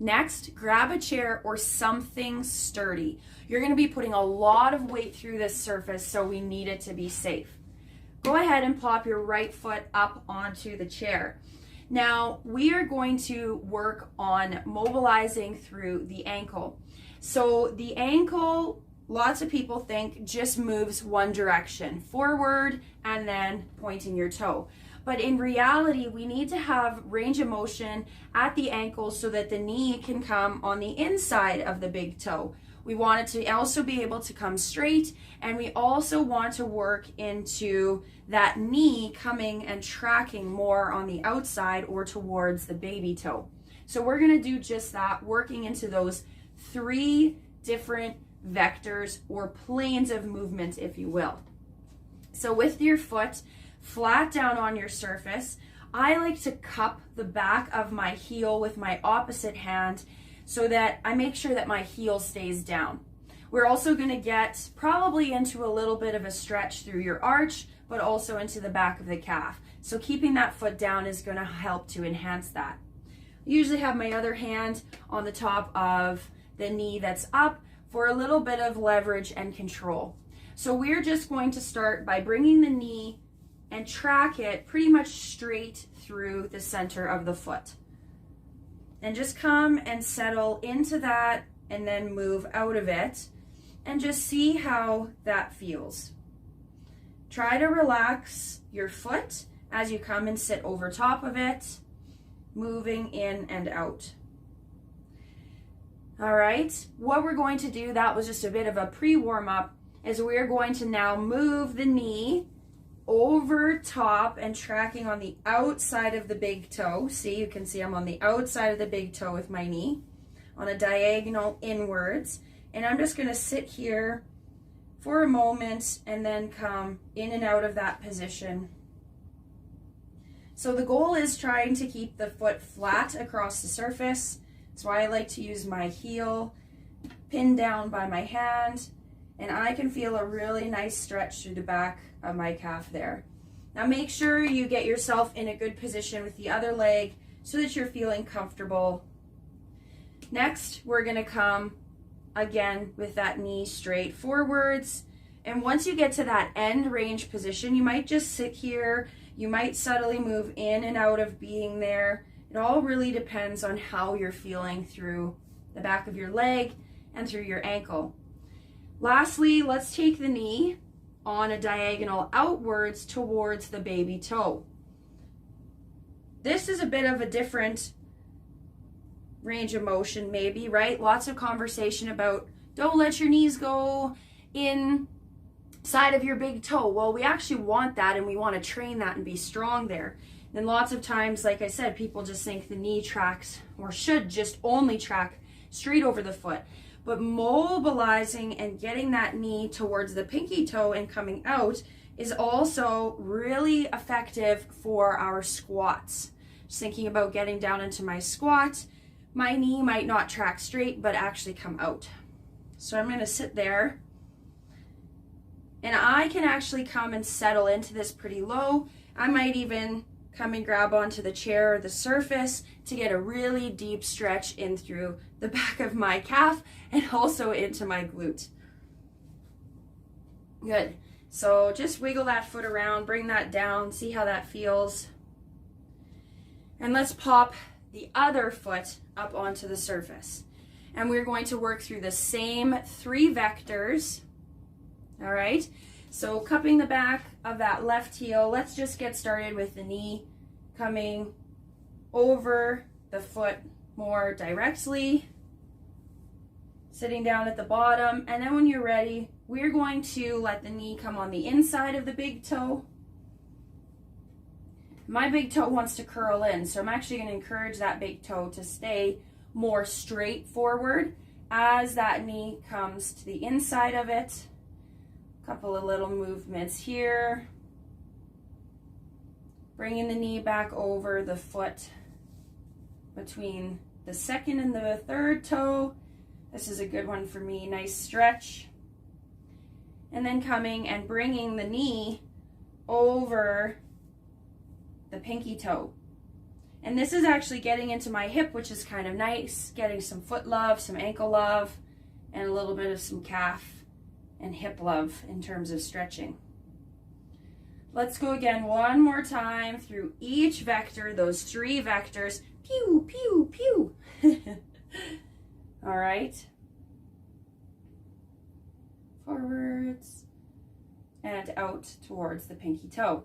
Next, grab a chair or something sturdy. You're going to be putting a lot of weight through this surface, so we need it to be safe. Go ahead and pop your right foot up onto the chair. Now, we are going to work on mobilizing through the ankle. So the ankle, lots of people think, just moves one direction, forward and then pointing your toe. But in reality, we need to have range of motion at the ankle so that the knee can come on the inside of the big toe. We want it to also be able to come straight, and we also want to work into that knee coming and tracking more on the outside or towards the baby toe. So we're going to do just that, working into those 3 different vectors or planes of movement, if you will. So with your foot flat down on your surface, I like to cup the back of my heel with my opposite hand so that I make sure that my heel stays down. We're also going to get probably into a little bit of a stretch through your arch, but also into the back of the calf. So keeping that foot down is going to help to enhance that. I usually have my other hand on the top of the knee that's up for a little bit of leverage and control. So we're just going to start by bringing the knee and track it pretty much straight through the center of the foot. And just come and settle into that and then move out of it and just see how that feels. Try to relax your foot as you come and sit over top of it, moving in and out. All right, what we're going to do, that was just a bit of a pre-warm-up, is we're going to now move the knee over top and tracking on the outside of the big toe. See, you can see I'm on the outside of the big toe with my knee on a diagonal inwards. And I'm just going to sit here for a moment and then come in and out of that position. So the goal is trying to keep the foot flat across the surface. That's why I like to use my heel pinned down by my hand, and I can feel a really nice stretch through the back of my calf there. Now make sure you get yourself in a good position with the other leg so that you're feeling comfortable. Next, we're going to come again with that knee straight forwards. And once you get to that end range position, you might just sit here. You might subtly move in and out of being there. It all really depends on how you're feeling through the back of your leg and through your ankle. Lastly, let's take the knee on a diagonal outwards towards the baby toe. This is a bit of a different range of motion maybe, right? Lots of conversation about don't let your knees go inside of your big toe. Well, we actually want that, and we want to train that and be strong there. And lots of times, like I said, people just think the knee tracks or should just only track straight over the foot. But mobilizing and getting that knee towards the pinky toe and coming out is also really effective for our squats. Just thinking about getting down into my squat, my knee might not track straight, but actually come out. So I'm going to sit there, and I can actually come and settle into this pretty low. I might even come and grab onto the chair or the surface to get a really deep stretch in through the back of my calf and also into my glute. Good. So just wiggle that foot around, bring that down, see how that feels. And let's pop the other foot up onto the surface. And we're going to work through the same 3 vectors. All right. So cupping the back of that left heel, let's just get started with the knee coming over the foot more directly, sitting down at the bottom. And then when you're ready, we're going to let the knee come on the inside of the big toe. My big toe wants to curl in, so I'm actually going to encourage that big toe to stay more straight forward as that knee comes to the inside of it. Couple of little movements here, bringing the knee back over the foot between the second and the third toe. This is a good one for me, nice stretch. And then coming and bringing the knee over the pinky toe. And this is actually getting into my hip, which is kind of nice, getting some foot love, some ankle love, and a little bit of some calf and hip love in terms of stretching. Let's go again one more time through each vector, those 3 vectors. Pew, pew, pew. All right. Forwards and out towards the pinky toe.